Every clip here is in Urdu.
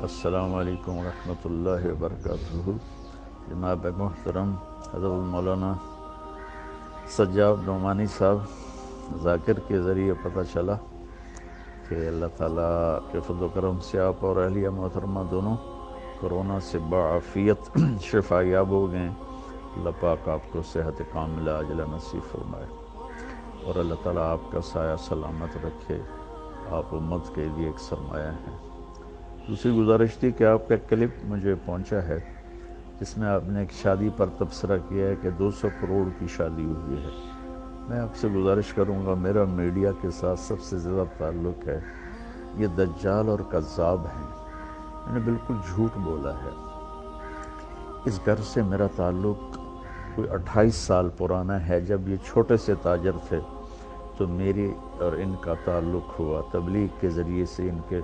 السلام علیکم ورحمۃ اللہ وبرکاتہ۔ جناب محترم حضرت مولانا سجاد نعمانی صاحب ذاکر کے ذریعے پتہ چلا کہ اللہ تعالیٰ کے فضل و کرم سے آپ اور اہلیہ محترمہ دونوں کرونا سے بعافیت شفا یاب ہو گئے۔ اللہ پاک آپ کو صحت کاملہ عاجلہ نصیب فرمائے اور اللہ تعالیٰ آپ کا سایہ سلامت رکھے۔ آپ امت کے لیے ایک سرمایہ ہیں۔ دوسری گزارش تھی کہ آپ کا ایک کلپ مجھے پہنچا ہے جس میں آپ نے ایک شادی پر تبصرہ کیا ہے کہ 200 کروڑ کی شادی ہوئی ہے۔ میں آپ سے گزارش کروں گا، میرا میڈیا کے ساتھ سب سے زیادہ تعلق ہے، یہ دجال اور کذاب ہیں۔ میں نے بالکل جھوٹ بولا ہے۔ اس گھر سے میرا تعلق کوئی 28 سال پرانا ہے۔ جب یہ چھوٹے سے تاجر تھے تو میری اور ان کا تعلق ہوا، تبلیغ کے ذریعے سے ان کے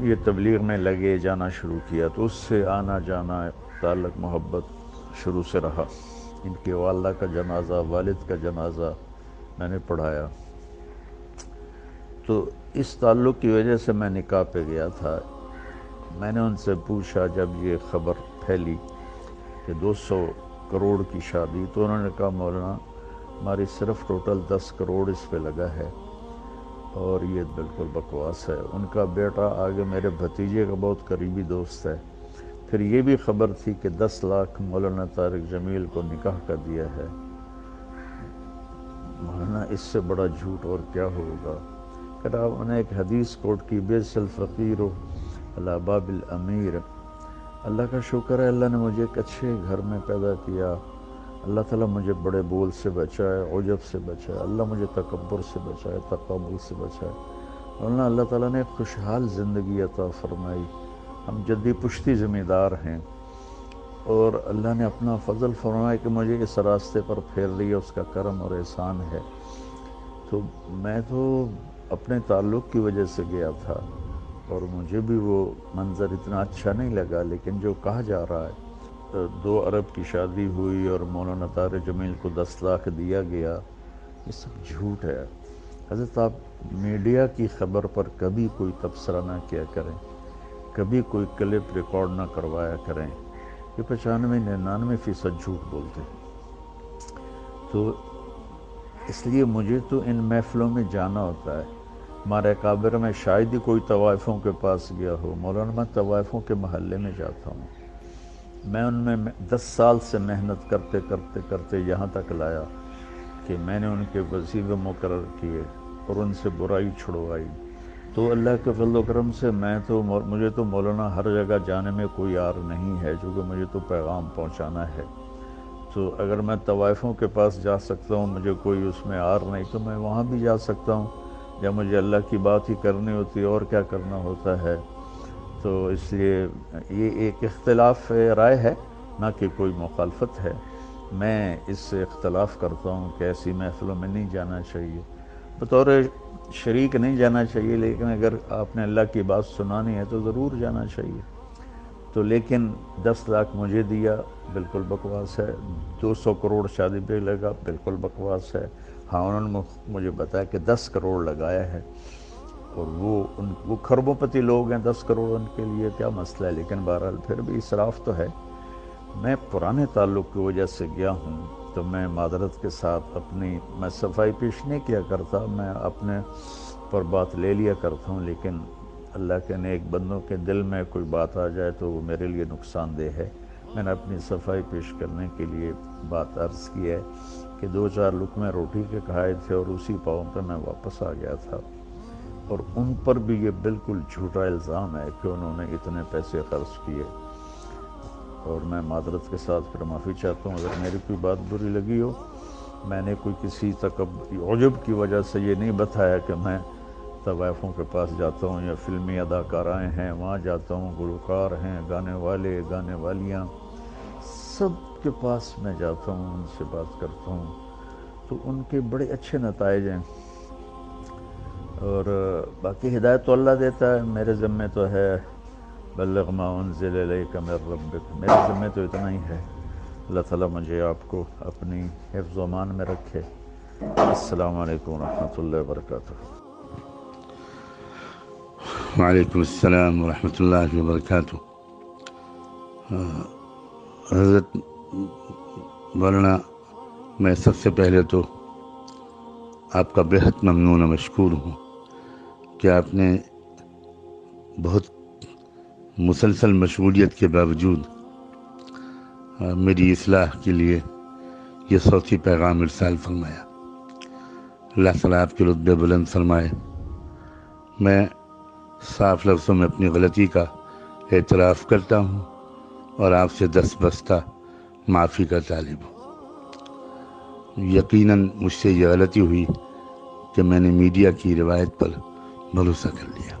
یہ تبلیغ میں لگے، جانا شروع کیا تو اس سے آنا جانا تعلق محبت شروع سے رہا۔ ان کی والدہ کا جنازہ، والد کا جنازہ میں نے پڑھایا، تو اس تعلق کی وجہ سے میں نکاح پہ گیا تھا۔ میں نے ان سے پوچھا جب یہ خبر پھیلی کہ 200 کروڑ کی شادی، تو انہوں نے کہا مولانا ہماری صرف ٹوٹل 10 کروڑ اس پہ لگا ہے اور یہ بالکل بکواس ہے۔ ان کا بیٹا آگے میرے بھتیجے کا بہت قریبی دوست ہے۔ پھر یہ بھی خبر تھی کہ 10 لاکھ مولانا طارق جمیل کو نکاح کا دیا ہے۔ مولانا اس سے بڑا جھوٹ اور کیا ہوگا؟ پھر آپ نے ایک حدیث کوٹ کی، بیس الفقیر علی باب الامیر۔ اللہ کا شکر ہے، اللہ نے مجھے ایک اچھے گھر میں پیدا کیا۔ اللہ تعالیٰ مجھے بڑے بول سے بچائے، عجب سے بچائے، اللہ مجھے تکبر سے بچائے، تکبر سے بچائے۔ اللہ تعالیٰ نے ایک خوشحال زندگی عطا فرمائی۔ ہم جدی پشتی ذمہ دار ہیں اور اللہ نے اپنا فضل فرمایا کہ مجھے اس راستے پر پھیر لیا، اس کا کرم اور احسان ہے۔ تو میں تو اپنے تعلق کی وجہ سے گیا تھا اور مجھے بھی وہ منظر اتنا اچھا نہیں لگا، لیکن جو کہا جا رہا ہے 2 ارب کی شادی ہوئی اور مولانا طارق جمیل کو 10 لاکھ دیا گیا، یہ سب جھوٹ ہے۔ حضرت آپ میڈیا کی خبر پر کبھی کوئی تبصرہ نہ کیا کریں، کبھی کوئی کلپ ریکارڈ نہ کروایا کریں۔ یہ 95-99% جھوٹ بولتے ہیں۔ تو اس لیے مجھے تو ان محفلوں میں جانا ہوتا ہے۔ ہمارے اکابر میں شاید ہی کوئی طوائفوں کے پاس گیا ہو۔ مولانا میں طوائفوں کے محلے میں جاتا ہوں۔ میں ان میں 10 سال سے محنت کرتے کرتے کرتے یہاں تک لایا کہ میں نے ان کے وظیفے مقرر کیے اور ان سے برائی چھڑوائی۔ تو اللہ کے فضل و کرم سے مجھے تو مولانا ہر جگہ جانے میں کوئی عار نہیں ہے، چونکہ مجھے تو پیغام پہنچانا ہے۔ تو اگر میں طوائفوں کے پاس جا سکتا ہوں، مجھے کوئی اس میں عار نہیں، تو میں وہاں بھی جا سکتا ہوں جب مجھے اللہ کی بات ہی کرنی ہوتی ہے اور کیا کرنا ہوتا ہے۔ تو اس لیے یہ ایک اختلاف رائے ہے، نہ کہ کوئی مخالفت ہے۔ میں اس سے اختلاف کرتا ہوں کہ ایسی محفلوں میں نہیں جانا چاہیے، بطور شریک نہیں جانا چاہیے، لیکن اگر آپ نے اللہ کی بات سنانی ہے تو ضرور جانا چاہیے۔ تو لیکن 10 لاکھ مجھے دیا، بالکل بکواس ہے۔ 200 کروڑ شادی پہ لگا، بالکل بکواس ہے۔ ہاں انہوں نے مجھے بتایا کہ 10 کروڑ لگایا ہے اور وہ کھربوں پتی لوگ ہیں، 10 کروڑ ان کے لیے کیا مسئلہ ہے، لیکن بہرحال پھر بھی اسراف تو ہے۔ میں پرانے تعلق کی وجہ سے گیا ہوں تو میں معذرت کے ساتھ میں صفائی پیش نہیں کیا کرتا، میں اپنے پر بات لے لیا کرتا ہوں، لیکن اللہ کے نیک بندوں کے دل میں کوئی بات آ جائے تو وہ میرے لیے نقصان دہ ہے۔ میں نے اپنی صفائی پیش کرنے کے لیے بات عرض کی ہے کہ 2-4 لقمے روٹی کے کھائے تھے اور اسی پاؤں پہ میں واپس آ گیا تھا، اور ان پر بھی یہ بالکل جھوٹا الزام ہے کہ انہوں نے اتنے پیسے خرچ کیے۔ اور میں معذرت کے ساتھ پھر معافی چاہتا ہوں اگر میری کوئی بات بری لگی ہو۔ میں نے کوئی کسی عجب کی وجہ سے یہ نہیں بتایا کہ میں طوائفوں کے پاس جاتا ہوں یا فلمی اداکارائیں ہیں وہاں جاتا ہوں، گلوکار ہیں، گانے والے، گانے والیاں، سب کے پاس میں جاتا ہوں، ان سے بات کرتا ہوں، تو ان کے بڑے اچھے نتائج ہیں۔ اور باقی ہدایت تو اللہ دیتا ہے، میرے ذمہ تو ہے بلغ ما انزل الیک من ربک، میرے ذمہ تو اتنا ہی ہے۔ اللہ تعالیٰ مجھے آپ کو اپنی حفظ و امان میں رکھے۔ السلام علیکم ورحمۃ اللہ وبرکاتہ۔ وعلیکم السلام ورحمۃ اللہ وبرکاتہ۔ حضرت مولانا، میں سب سے پہلے تو آپ کا بہت ممنون و مشکور ہوں کہ آپ نے بہت مسلسل مشغولیت کے باوجود میری اصلاح کے لیے یہ صوتی پیغام ارسال فرمایا۔ اللہ تعالیٰ آپ کے رتبے بلند فرمائے۔ میں صاف لفظوں میں اپنی غلطی کا اعتراف کرتا ہوں اور آپ سے دست بستہ معافی کا طالب ہوں۔ یقیناً مجھ سے یہ غلطی ہوئی کہ میں نے میڈیا کی روایت پر بھروسہ کر لیا۔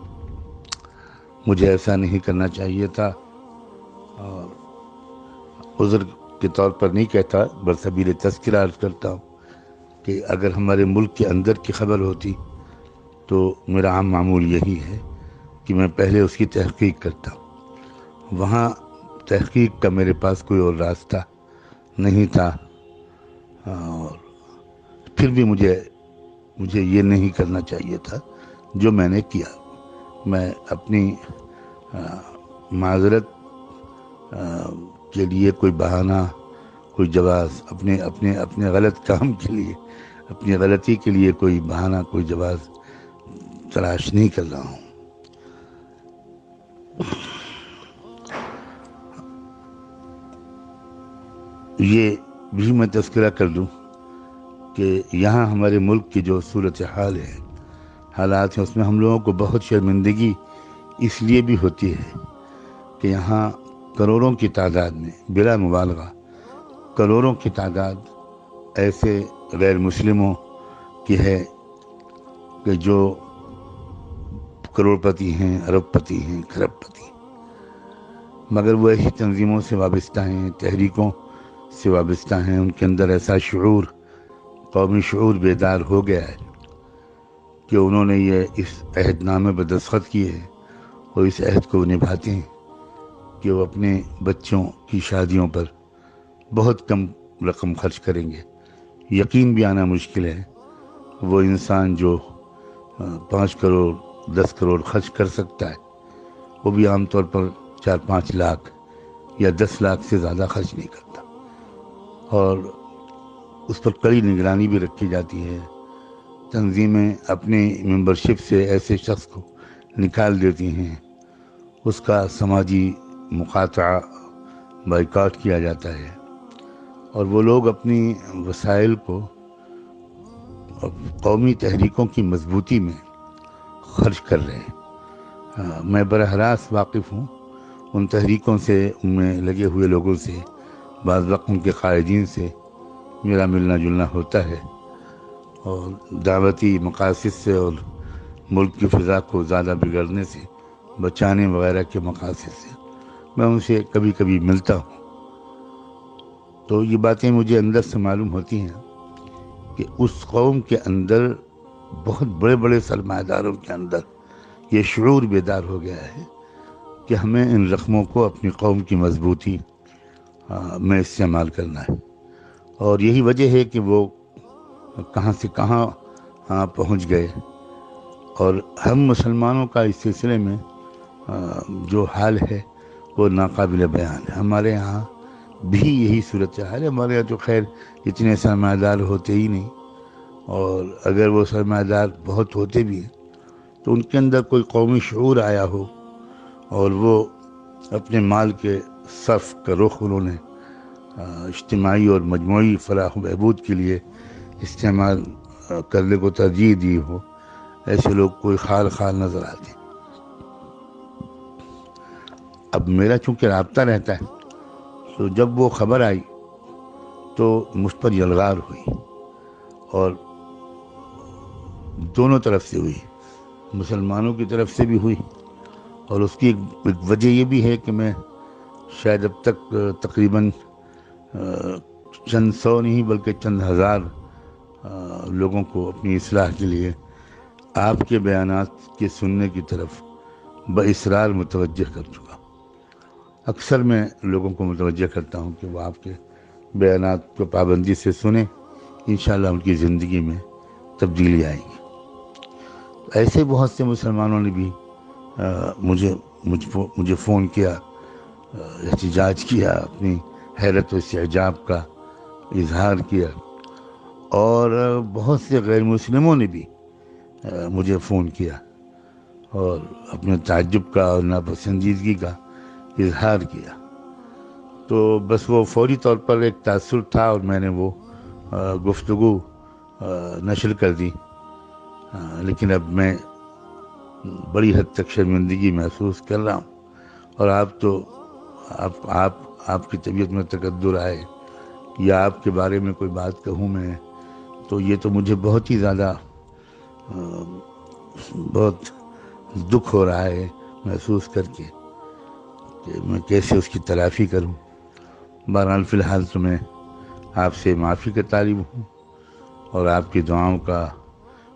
مجھے ایسا نہیں کرنا چاہیے تھا، اور عذر کے طور پر نہیں کہتا، برسبیل تذکرہ عرض کرتا ہوں کہ اگر ہمارے ملک کے اندر کی خبر ہوتی تو میرا عام معمول یہی ہے کہ میں پہلے اس کی تحقیق کرتا ہوں۔ وہاں تحقیق کا میرے پاس کوئی اور راستہ نہیں تھا، اور پھر بھی مجھے یہ نہیں کرنا چاہیے تھا جو میں نے کیا۔ میں اپنی معذرت کے لیے کوئی بہانہ، کوئی جواز، اپنے غلط کام کے لیے، اپنی غلطی کے لیے کوئی بہانہ، کوئی جواز تلاش نہیں کر رہا ہوں۔ یہ بھی میں تذکرہ کر دوں کہ یہاں ہمارے ملک کی جو صورتحال ہے، حالات ہیں، اس میں ہم لوگوں کو بہت شرمندگی اس لیے بھی ہوتی ہے کہ یہاں کروڑوں کی تعداد میں، بلا مبالغہ کروڑوں کی تعداد ایسے غیر مسلموں کی ہے کہ جو کروڑ پتی ہیں، ارب پتی ہیں، کھرب پتی ہیں، مگر وہ ایسی تنظیموں سے وابستہ ہیں، تحریکوں سے وابستہ ہیں، ان کے اندر ایسا شعور، قومی شعور بیدار ہو گیا ہے کہ انہوں نے یہ اس عہد نامے پر دستخط کیے ہیں اور اس عہد کو نبھاتے ہیں کہ وہ اپنے بچوں کی شادیوں پر بہت کم رقم خرچ کریں گے۔ یقین بھی آنا مشکل ہے وہ انسان جو 5 کروڑ 10 کروڑ خرچ کر سکتا ہے، وہ بھی عام طور پر 4-5 لاکھ یا 10 لاکھ سے زیادہ خرچ نہیں کرتا، اور اس پر کڑی نگرانی بھی رکھی جاتی ہے۔ تنظیمیں اپنی ممبرشپ سے ایسے شخص کو نکال دیتی ہیں، اس کا سماجی مقاطعہ، بائیکاٹ کیا جاتا ہے، اور وہ لوگ اپنی وسائل کو قومی تحریکوں کی مضبوطی میں خرچ کر رہے ہیں۔ میں براہ راست واقف ہوں ان تحریکوں سے، ان میں لگے ہوئے لوگوں سے، بعض وقت ان کے قائدین سے میرا ملنا جلنا ہوتا ہے، اور دعوتی مقاصد سے اور ملک کی فضا کو زیادہ بگڑنے سے بچانے وغیرہ کے مقاصد سے میں ان سے کبھی کبھی ملتا ہوں۔ تو یہ باتیں مجھے اندر سے معلوم ہوتی ہیں کہ اس قوم کے اندر، بہت بڑے بڑے سرمایہ داروں کے اندر یہ شعور بیدار ہو گیا ہے کہ ہمیں ان رقموں کو اپنی قوم کی مضبوطی میں استعمال کرنا ہے، اور یہی وجہ ہے کہ وہ کہاں سے کہاں پہنچ گئے۔ اور ہم مسلمانوں کا اس سلسلے میں جو حال ہے وہ ناقابل بیان ہے۔ ہمارے یہاں بھی یہی صورتحال ہے۔ ہمارے یہاں تو خیر اتنے سرمایہ دار ہوتے ہی نہیں، اور اگر وہ سرمایہ دار بہت ہوتے بھی ہیں تو ان کے اندر کوئی قومی شعور آیا ہو اور وہ اپنے مال کے صرف کا رخ انہوں نے اجتماعی اور مجموعی فلاح و بہبود کے لیے استعمال کرنے کو ترجیح دی ہو، ایسے لوگ کوئی خال نظر آتے ہیں۔ اب میرا چونکہ رابطہ رہتا ہے، تو جب وہ خبر آئی تو مجھ پر یلغار ہوئی، اور دونوں طرف سے ہوئی، مسلمانوں کی طرف سے بھی ہوئی، اور اس کی ایک وجہ یہ بھی ہے کہ میں شاید اب تک تقریباً چند سو نہیں بلکہ چند ہزار لوگوں کو اپنی اصلاح کے لیے آپ کے بیانات کے سننے کی طرف باصرار متوجہ کر چکا۔ اکثر میں لوگوں کو متوجہ کرتا ہوں کہ وہ آپ کے بیانات کو پابندی سے سنیں، انشاءاللہ ان کی زندگی میں تبدیلی آئے گی۔ ایسے بہت سے مسلمانوں نے بھی مجھے فون کیا، احتجاج کیا، اپنی حیرت و استعجاب کا اظہار کیا، اور بہت سے غیر مسلموں نے بھی مجھے فون کیا اور اپنے تعجب کا اور ناپسندیدگی کا اظہار کیا. تو بس وہ فوری طور پر ایک تاثر تھا اور میں نے وہ گفتگو نشر کر دی. لیکن اب میں بڑی حد تک شرمندگی محسوس کر رہا ہوں، اور آپ کی طبیعت میں تقدر آئے یا آپ کے بارے میں کوئی بات کہوں میں، تو یہ تو مجھے بہت ہی زیادہ بہت دکھ ہو رہا ہے محسوس کر کے کہ میں کیسے اس کی تلافی کروں. بہرحال فی الحال تو میں آپ سے معافی کا طالب ہوں اور آپ کی دعاؤں کا،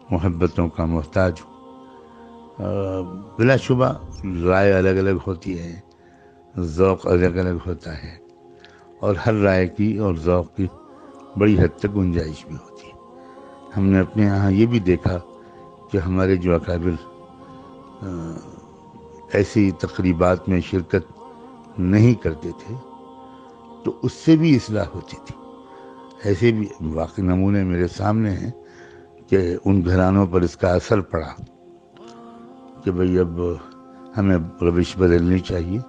محبتوں کا محتاج ہوں. بلا شبہ رائے الگ الگ ہوتی ہے، ذوق الگ الگ ہوتا ہے، اور ہر رائے کی اور ذوق کی بڑی حد تک گنجائش بھی ہوتی ہے. ہم نے اپنے یہاں یہ بھی دیکھا کہ ہمارے جو اکابر ایسی تقریبات میں شرکت نہیں کرتے تھے تو اس سے بھی اصلاح ہوتی تھی. ایسے بھی واقعی نمونے میرے سامنے ہیں کہ ان گھرانوں پر اس کا اثر پڑا کہ بھئی اب ہمیں روش بدلنی چاہیے.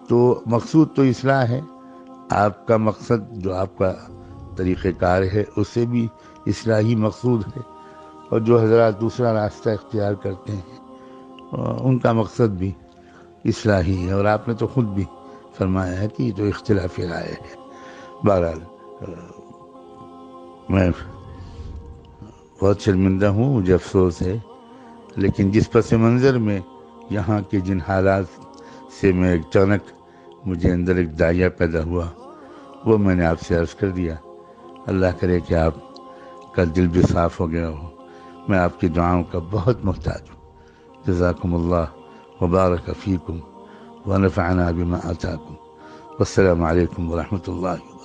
تو مقصود تو اصلاح ہے، آپ کا مقصد جو آپ کا طریقہ کار ہے اس سے بھی اصلاحی مقصود ہے، اور جو حضرات دوسرا راستہ اختیار کرتے ہیں ان کا مقصد بھی اصلاحی ہے. اور آپ نے تو خود بھی فرمایا ہے کہ یہ تو اختلاف رائے ہے. بہرحال میں بہت شرمندہ ہوں، مجھے افسوس ہے، لیکن جس پس منظر میں یہاں کے جن حالات سے میں اچانک مجھے اندر ایک داعیہ پیدا ہوا وہ میں نے آپ سے عرض کر دیا. اللہ کرے کہ آپ کا دل بھی صاف ہو گیا ہو. میں آپ کی دعاؤں کا بہت محتاج ہوں. جزاکم اللہ وبارک فیکم ونفعنا بما آتاکم. والسلام علیکم ورحمۃ اللہ وبرکاتہ.